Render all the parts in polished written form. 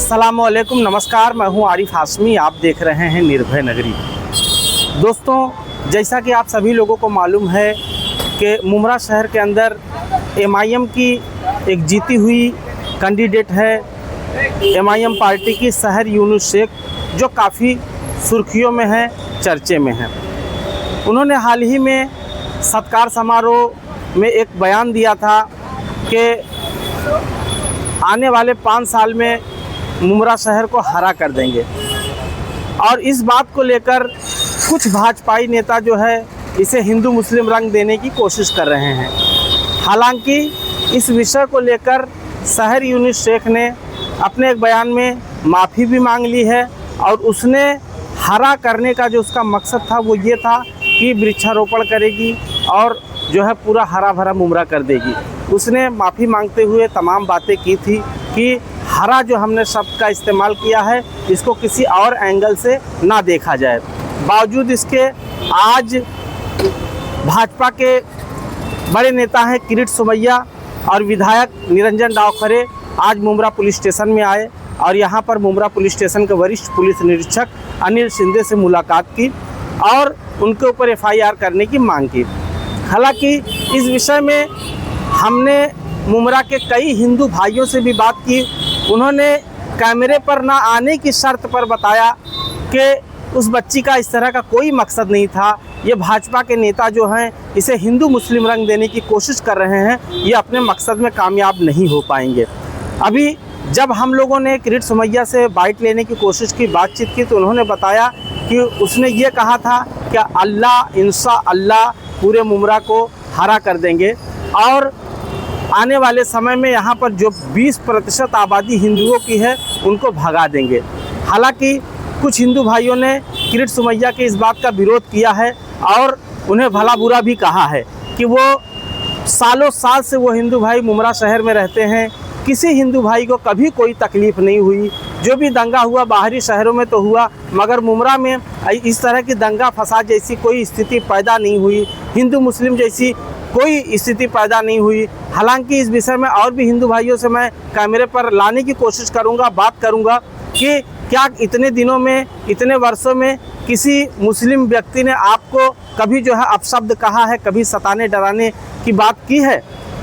अस्सलामुअलैकुम, नमस्कार। मैं हूं आरिफ हाशमी, आप देख रहे हैं निर्भय नगरी। दोस्तों, जैसा कि आप सभी लोगों को मालूम है कि मुमरा शहर के अंदर एमआईएम की एक जीती हुई कैंडिडेट है, एमआईएम पार्टी की सहर यूनुस शेख, जो काफ़ी सुर्खियों में है, चर्चे में है। उन्होंने हाल ही में सत्कार समारोह में एक बयान दिया था कि आने वाले 5 साल में मुमरा शहर को हरा कर देंगे, और इस बात को लेकर कुछ भाजपाई नेता जो है इसे हिंदू मुस्लिम रंग देने की कोशिश कर रहे हैं। हालांकि इस विषय को लेकर सहर यूनुस शेख ने अपने एक बयान में माफ़ी भी मांग ली है, और उसने हरा करने का जो उसका मकसद था वो ये था कि वृक्षारोपण करेगी और जो है पूरा हरा भरा मुमरा कर देगी। उसने माफ़ी मांगते हुए तमाम बातें की थी कि हरा जो हमने शब्द का इस्तेमाल किया है इसको किसी और एंगल से ना देखा जाए। बावजूद इसके आज भाजपा के बड़े नेता हैं किरीट सोमैया और विधायक निरंजन डावखरे आज मुमरा पुलिस स्टेशन में आए और यहाँ पर मुमरा पुलिस स्टेशन के वरिष्ठ पुलिस निरीक्षक अनिल शिंदे से मुलाकात की और उनके ऊपर एफआईआर करने की मांग की। हालांकि इस विषय में हमने मुमरा के कई हिंदू भाइयों से भी बात की। उन्होंने कैमरे पर ना आने की शर्त पर बताया कि उस बच्ची का इस तरह का कोई मकसद नहीं था। ये भाजपा के नेता जो हैं इसे हिंदू मुस्लिम रंग देने की कोशिश कर रहे हैं, ये अपने मकसद में कामयाब नहीं हो पाएंगे। अभी जब हम लोगों ने किरीट सोमैया से बाइट लेने की कोशिश की, बातचीत की, तो उन्होंने बताया कि उसने ये कहा था कि अल्लाह इंशाअल्लाह पूरे मुमरा को हरा कर देंगे और आने वाले समय में यहाँ पर जो 20% आबादी हिंदुओं की है उनको भगा देंगे। हालांकि कुछ हिंदू भाइयों ने किरीट सोमैया के इस बात का विरोध किया है और उन्हें भला बुरा भी कहा है कि वो सालों साल से वो हिंदू भाई मुमरा शहर में रहते हैं, किसी हिंदू भाई को कभी कोई तकलीफ़ नहीं हुई। जो भी दंगा हुआ बाहरी शहरों में तो हुआ, मगर मुमरा में इस तरह की दंगा फसाद जैसी कोई स्थिति पैदा नहीं हुई, हिंदू मुस्लिम जैसी कोई स्थिति पैदा नहीं हुई। हालांकि इस विषय में और भी हिंदू भाइयों से मैं कैमरे पर लाने की कोशिश करूंगा, बात करूंगा कि क्या इतने दिनों में, इतने वर्षों में किसी मुस्लिम व्यक्ति ने आपको कभी जो है अपशब्द कहा है, कभी सताने डराने की बात की है।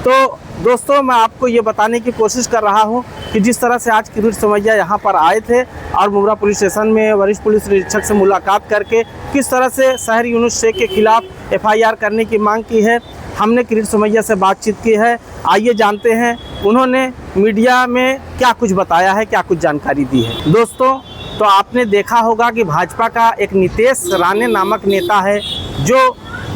तो दोस्तों, मैं आपको ये बताने की कोशिश कर रहा हूँ कि जिस तरह से आज किरीट सोमैया यहाँ पर आए थे और मुमरा पुलिस स्टेशन में वरिष्ठ पुलिस निरीक्षक से मुलाकात करके किस तरह से सहर यूनुस शेख के खिलाफ एफआईआर करने की मांग की है, हमने किरीट सोमैया से बातचीत की है। आइए जानते हैं उन्होंने मीडिया में क्या कुछ बताया है, क्या कुछ जानकारी दी है। दोस्तों, तो आपने देखा होगा कि भाजपा का एक नितेश राणे नामक नेता है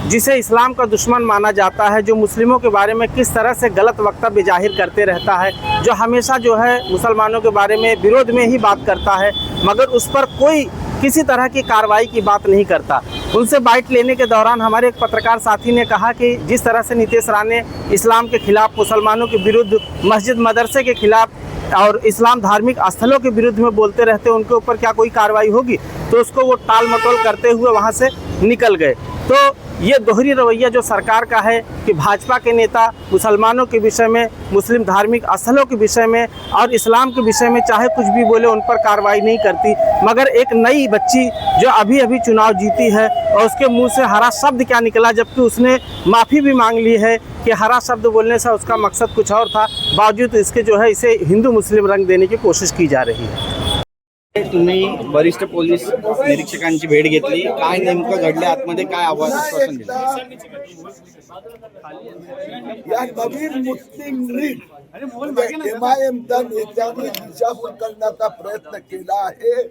जिसे इस्लाम का दुश्मन माना जाता है, जो मुस्लिमों के बारे में किस तरह से गलत वक्तव्य जाहिर करते रहता है, जो हमेशा जो है मुसलमानों के बारे में विरोध में ही बात करता है, मगर उस पर कोई किसी तरह की कार्रवाई की बात नहीं करता। उनसे बाइट लेने के दौरान हमारे एक पत्रकार साथी ने कहा कि जिस तरह से नितेश राणे इस्लाम के खिलाफ, मुसलमानों के विरुद्ध, मस्जिद मदरसे के खिलाफ और इस्लाम धार्मिक स्थलों के विरुद्ध में बोलते रहते, उनके ऊपर क्या कोई कार्रवाई होगी? तो उसको वो टाल मटोल करते हुए वहाँ से निकल गए। तो ये दोहरी रवैया जो सरकार का है कि भाजपा के नेता मुसलमानों के विषय में, मुस्लिम धार्मिक स्थलों के विषय में और इस्लाम के विषय में चाहे कुछ भी बोले, उन पर कार्रवाई नहीं करती, मगर एक नई बच्ची जो अभी अभी चुनाव जीती है और उसके मुंह से हरा शब्द क्या निकला, जबकि उसने माफ़ी भी मांग ली है कि हरा शब्द बोलने से उसका मकसद कुछ और था, बावजूद इसके जो है इसे हिंदू मुस्लिम रंग देने की कोशिश की जा रही है। तुम्ही वरिष्ठ पोलीस निरीक्षकांची भेट घेतली, काय नेमकं घडले, आतमध्ये काय आश्वासन दिलं? या नवीन मुस्लिम लीग एमआयएमच्या नेत्यांनी दिशाभूल करण्याचा प्रयत्न केला आहे।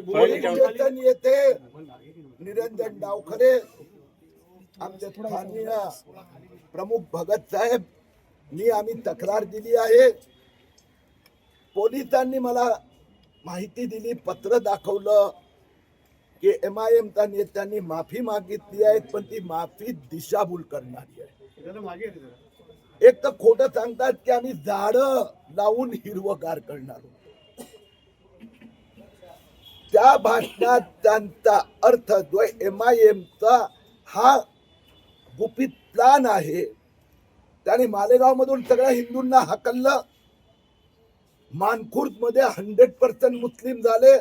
पोलीस येथे निरंजन डावखरे, आमचे स्थानीय प्रमुख भगत साहेब नी आम्ही तक्रार दिली आहे। पोलिसांनी मला माहिती दिली, पत्र दाखवलं की एमआयएमच्या नेत्यांनी माफी मागितली आहे, पण ती माफी दिशाभूल करणारी आहे। एक तर खोटं सांगतात की आम्ही झाडं लावून हिरवगार करणार आहोत। त्या भाषणात त्यांचा अर्थ जो एमआयएमचा हा गुपित प्लान आहे, त्याने मालेगाव मधून सगळ्या हिंदूंना हाकललं, मानखुर्द मध्ये 100% मुस्लिम झाले.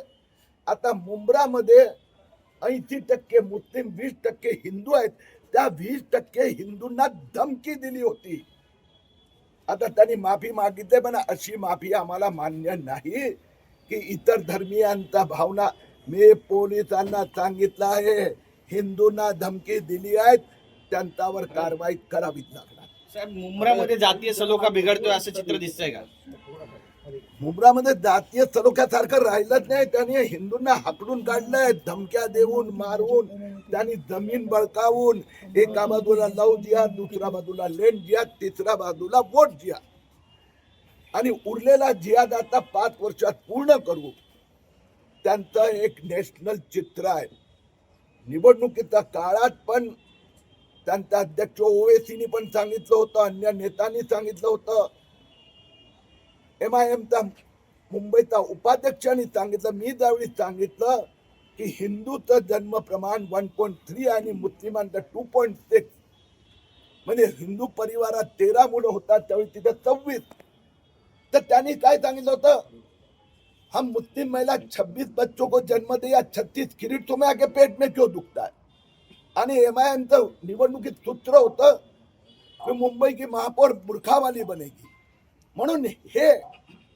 आता मुंब्रामध्ये 80% मुस्लिम, 20% हिंदू आहेत. त्या 20% हिंदूंना धमकी दिली होती. आता त्यांनी माफी मागितली, पण अशी माफी आम्हाला मान्य नाही की इतर धर्मीयांचा भावना. मी पोलिसांना सांगितलं आहे, हिंदूंना धमकी दिली आहे, त्यांच्यावर कारवाई करावीच लागणार. साहेब, मुंब्रामध्ये जातीय सलोखा बिघडतोय असं चित्र दिसतंय का? मुंब्रामध्ये जातीय सलोख्यासारखं राहिलंच नाही. त्यांनी हिंदूंना हाकलून काढलंय, धमक्या देऊन, मारून, त्यांनी जमीन बळकावून, एका बाजूला लव जिहाद, दुसऱ्या बाजूला लँड जिहाद, तिसऱ्या बाजूला वोट जिहाद. आणि उरलेला जिहाद आता 5 वर्षात पूर्ण करू. त्यांचं एक नॅशनल चित्र आहे. निवडणुकीच्या काळात पण त्यांचा अध्यक्ष ओवेसीनी पण सांगितलं होतं, अन्य नेत्यांनी सांगितलं होतं, MIMचा मुंबईचा उपाध्यक्षांनी सांगितलं, मी त्यावेळी सांगितलं की हिंदूचं जन्म प्रमाण 1.3 आणि मुस्लिमांचं 2.6, म्हणजे हिंदू परिवारात 13 मुलं होतात, त्यावेळी तिथे 26. तर त्यांनी काय सांगितलं होतं, हम मुस्लिम महिला 26 बच्चों को जन्म दे या 36 किरीट तुम्हें आके पेट में क्यों दुखता है. आणि MIMचं निवडणुकीत सूत्र होतं की मुंबई की महापौर बुरखावाली बनेगी. म्हणून हे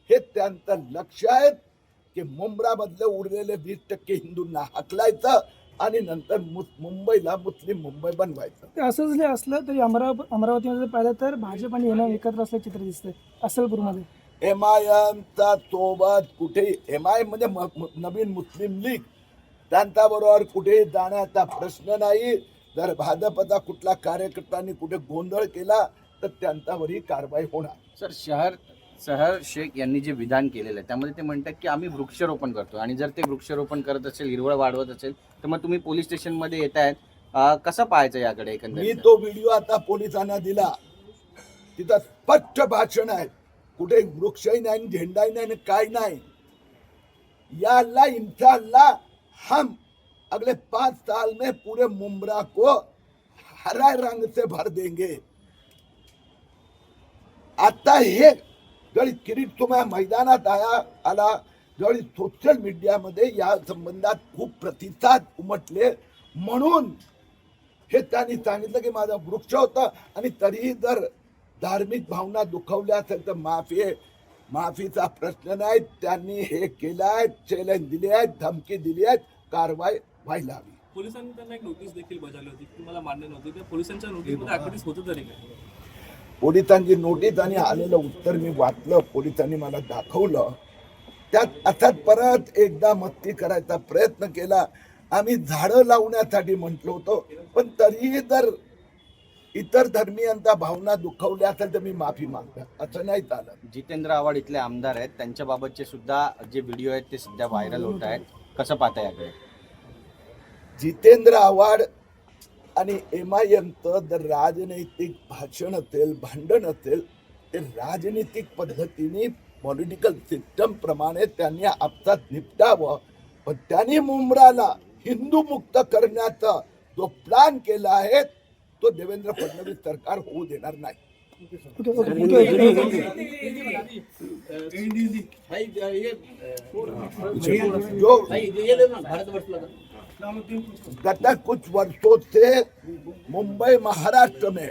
त्यांचं लक्ष आहे की मुंब्रामधले उरलेले 20% हिंदूंना हाकलायचं आणि नंतर मुंबईला मुस्लिम मुंबई बनवायचं. ते असंच जरी असलं तरी अमरावतीमध्ये पाहिलं तर भाजप आणि MIM एकत्र असलं चित्र दिसतंय अचलपूरमध्ये. MIMचा सोबत कुठेही, MIM म्हणजे नवीन मुस्लिम लीग, त्यांच्याबरोबर कुठेही जाण्याचा प्रश्न नाही. जर भाजपचा कुठला कार्यकर्त्यांनी कुठे गोंधळ केला तर त्यांच्यावरही कारवाई होणार. सर, सहर शेख यांनी जे विधान केलेलं आहे त्यामध्ये ते म्हणतात की आम्ही वृक्षारोपण करतो, आणि जर ते वृक्षारोपण करत असेल, हिरवळ वाढवत असेल, तर मग तुम्ही पोलीस स्टेशनमध्ये येत आहेत, कसं पाहायचं याकडे मी एकंदरीत? तो व्हिडिओ आता पोलिसांना दिला, तिथं स्पष्ट भाषण आहे, कुठे वृक्षही नाही, झेंडाही नाही, काय नाही. या अल्लाह, इंशाअल्लाह हम अगले 5 साल में पूरे मुंब्रा को हरा रंग से भर देंगे. आता हे जरी किरीट तुम्हाला मैदानात आला, जरी सोशल मीडियामध्ये या संबंधात खूप प्रतिसाद उमटले, म्हणून हे त्यांनी सांगितलं की माझा वृक्ष होता. आणि तरीही जर धार्मिक भावना दुखावल्या असेल तर माफीचा प्रश्न नाही. त्यांनी हे केलं आहे, चॅलेंज दिले आहेत, धमकी दिली आहे, कारवाई व्हायला हवी. पोलिसांनी त्यांना एक नोटीस देखील बजावली होती, तुम्हाला मान्य नव्हती. त्या पोलिसांच्या नोटीसमध्ये ऍक्टिव्हिटीज होतं तरी काय? पोलिसांची नोटीस आणि आलेलं उत्तर मी वाचलं, पोलिसांनी मला दाखवलं. त्यात अर्थात परत एकदा मस्ती करायचा प्रयत्न केला. आम्ही झाडं लावण्यासाठी म्हटलो होतो, पण तरीही जर इतर धर्मीयांचा भावना दुखावल्या असेल तर मी माफी मागतो, असं नाही चालत. जितेंद्र आव्हाड इथले आमदार आहेत, त्यांच्याबाबतचे सुद्धा जे व्हिडिओ आहेत ते सध्या व्हायरल होत आहेत, कसं पाहता याकडे? जितेंद्र आव्हाड आणि MIMचं जर राजनैतिक भाषण असेल, भांडण असेल, ते राजनीतिक पद्धतीने पॉलिटिकल सिस्टम प्रमाणे त्यांनी आपसात निपटावं. पण त्यांनी मुंब्राला हिंदू मुक्त करण्याचा जो प्लॅन केला आहे तो देवेंद्र फडणवीस सरकार होऊ देणार नाही. गत कुछ वर्षों से मुंबई महाराष्ट्र में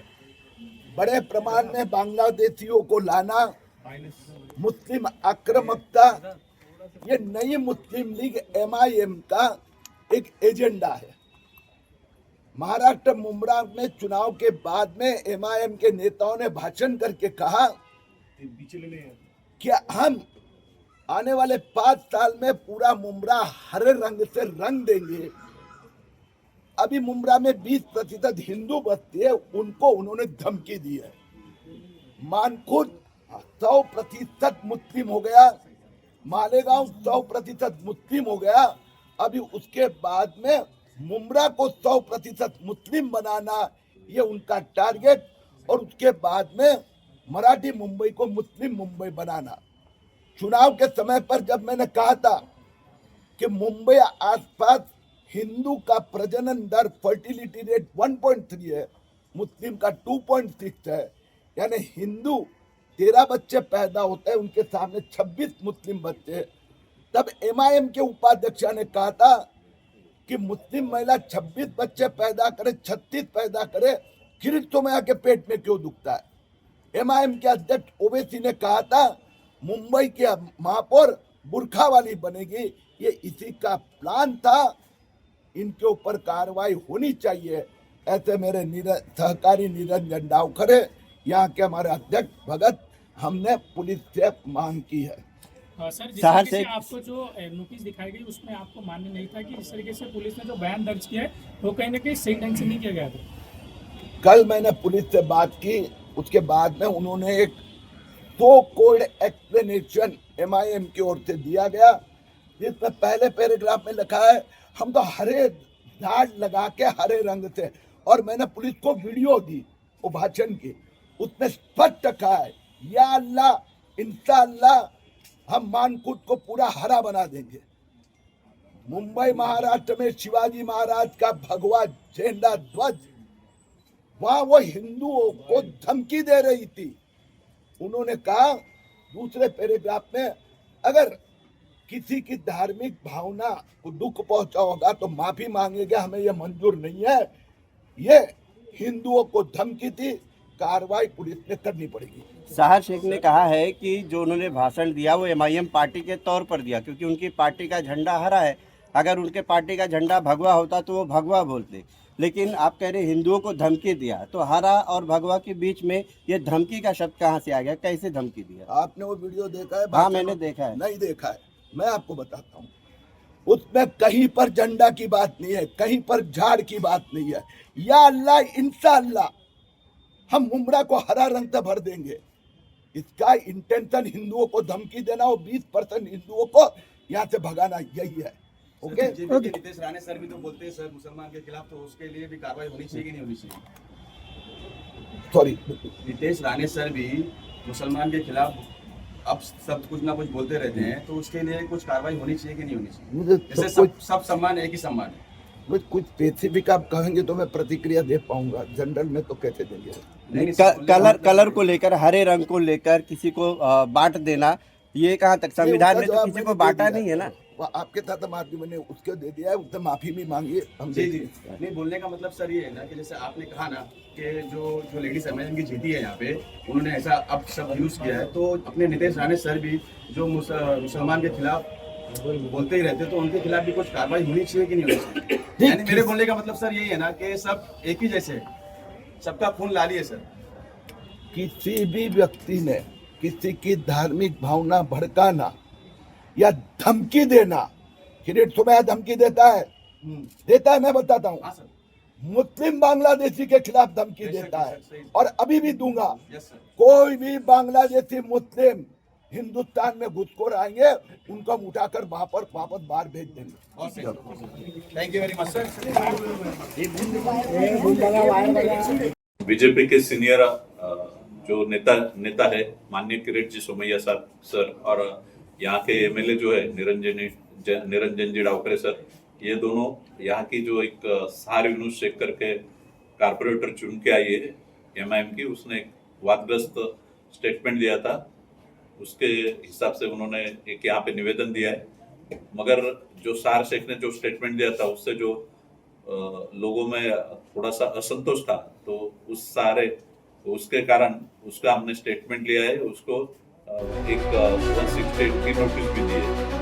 बड़े प्रमाण में बांग्लादेशियों को लाना, मुस्लिम आक्रामकता, ये नई मुस्लिम लीग MIM का एक एजेंडा है. महाराष्ट्र मुंब्रा में चुनाव के बाद में MIM के नेताओं ने भाषण करके कहा कि हम आने वाले 5 साल में पूरा मुंब्रा हरे रंग से रंग देंगे. अभी मुंब्रा में 20% हिंदू बस्ती है, उनको उन्होंने धमकी दी है. मानखुर्द 100% मुस्लिम हो गया, मालेगांव 100% मुस्लिम हो गया. अभी उसके बाद में मुंब्रा को 100% मुस्लिम बनाना, ये उनका टारगेट. और उसके बाद में मराठी मुंबई को मुस्लिम मुंबई बनाना. चुनाव के समय पर जब मैंने कहा था कि मुंबई आसपास हिंदू का प्रजनन दर, फर्टिलिटी रेट 1.3 है, मुस्लिम का 2.6 है, यानी हिंदू 13 बच्चे पैदा होते हैं, उनके सामने 26 मुस्लिम बच्चे, तब एमआईएम के उपाध्यक्ष ने कहा था कि मुस्लिम महिला 26 बच्चे पैदा करे, 36 पैदा करे, किरीट सोमैया के पेट में क्यों दुखता है? एमआईएम के अध्यक्ष ओवैसी ने कहा था मुंबई की महापौर बुरखा वाली बनेगी, ये इसी का प्लान था, इनके ऊपर कार्रवाई होनी चाहिए। ऐसे मेरे सहकारी निरंजन डावखरे, यहाँ के हमारे अध्यक्ष भगत, हमने पुलिस से मांग की है। सर, जिस तरीके से आपको जो नोटिस दिखाई गई उसमें आपको मान्य नहीं था कि जिस तरीके से पुलिस ने जो बयान दर्ज किया है वो कहीं ना कहीं सही ढंग से नहीं किया गया था। कल मैंने पुलिस से बात की, उसके बाद में उन्होंने एक सो कोल्ड एक्सप्लेनेशन एमआईएम की ओर से दिया गया, जिसमें पहले पैराग्राफ में लिखा है हम तो हरे झाड़ लगा के हरे रंग से, और मैंने पुलिस को वीडियो दी वो भाषण की, उसमें स्पष्ट कहा है या अल्लाह इंशाअल्लाह हम मानकुट को पूरा हरा बना देंगे। मुंबई महाराष्ट्र में शिवाजी महाराज का भगवा झंडा ध्वज, वहां वो हिंदुओं को धमकी दे रही थी। उन्होंने कहा दूसरे पैराग्राफ में, अगर किसी की धार्मिक भावना को दुख पहुंचा होगा तो माफी मांगेगा, हमें यह मंजूर नहीं है। ये हिंदुओं को धमकी थी, कार्रवाई पुलिस ने करनी पड़ेगी। साहर शेख ने कहा है कि जो उन्होंने भाषण दिया वो एमआईएम पार्टी के तौर पर दिया, क्योंकि उनकी पार्टी का झंडा हरा है। अगर उनके पार्टी का झंडा भगवा होता तो वो भगवा बोलते, लेकिन आप कह रहे हिंदुओं को धमकी दिया, तो हरा और भगवा के बीच में ये धमकी का शब्द कहाँ से आ गया? कैसे धमकी दिया? आपने वो वीडियो देखा है? हाँ, मैंने देखा है। नहीं देखा है, मैं आपको बताता हूँ। उसमें कहीं पर झंडा की बात नहीं है, कहीं पर झाड़ की बात नहीं है। या अल्लाह इंशाअल्लाह हम उम्रा को हरा रंग से भर देंगे। इसका इंटेंशन हिंदुओं को धमकी देना और 20% हिंदुओं को यहाँ से भगाना, यही है। ओके। नितेश राणे सर भी तो बोलते हैं सर मुसलमान के खिलाफ, तो उसके लिए भी कार्रवाई होनी चाहिए कि नहीं होनी चाहिए? सॉरी, नितेश राणे सर भी मुसलमान के खिलाफ अब सब कुछ ना कुछ बोलते रहते हैं, तो उसके लिए कुछ कार्रवाई होनी चाहिए कि नहीं होनी चाहिए? मुझे जैसे तो सब सम्मान एक ही सम्मान है। मुझे कुछ स्पेसिफिक आप कहेंगे तो मैं प्रतिक्रिया दे पाऊंगा, जनरल में तो कैसे देंगे? कलर को लेकर, हरे रंग को लेकर किसी को बांट देना, ये कहाँ तक? संविधान में तो किसी को बांटा नहीं है ना। वो आपके साथ हम आदमी मैंने उसके दे दिया है, उससे माफी भी मांगी हम। जी जी, नहीं बोलने का मतलब सर ये है ना कि जैसे आपने कहा ना कि जो लेडीज एमएलए की जीती है यहाँ पे, उन्होंने ऐसा अब सब यूज किया है, तो अपने नितेश राणे सर भी जो मुसलमान के खिलाफ बोलते ही रहते, तो उनके खिलाफ भी कुछ कार्रवाई होनी चाहिए कि नहीं होनी चाहिए? यानी मेरे बोलने का मतलब सर यही है ना कि सब एक ही जैसे, सबका खून लाली है सर। किसी भी व्यक्ति ने किसी की धार्मिक भावना भड़काना या धमकी देना, किरीट सोमैया धमकी देता है, मैं बताता हूँ। हाँ सर, मुस्लिम बांग्लादेशी के खिलाफ धमकी देता है, और अभी भी दूंगा। Yes sir. कोई भी बांग्लादेशी मुस्लिम हिंदुस्तान में घुसखोर आएंगे, उनको हम उठाकर वापस बाहर भेज देंगे। Thank you very much sir. BJP के सीनियर जो नेता है माननीय किरीट जी सोमैया सर और यहाँ के एमएलए जो है निरंजन जी डावखरे सर, ये दोनों यहाँ की जो एक सार यूनुस शेख करके कारपोरेटर चुन के आई है एमआईएम की, उसने एक वादग्रस्त स्टेटमेंट दिया था, उसके हिसाब से उन्होंने एक यहाँ पे निवेदन दिया है। मगर जो सार शेख ने जो स्टेटमेंट दिया था उससे जो लोगों में थोड़ा सा असंतोष था, तो उसके कारण उसका हमने स्टेटमेंट लिया है, उसको एक 168 की नोटिस भी दी है।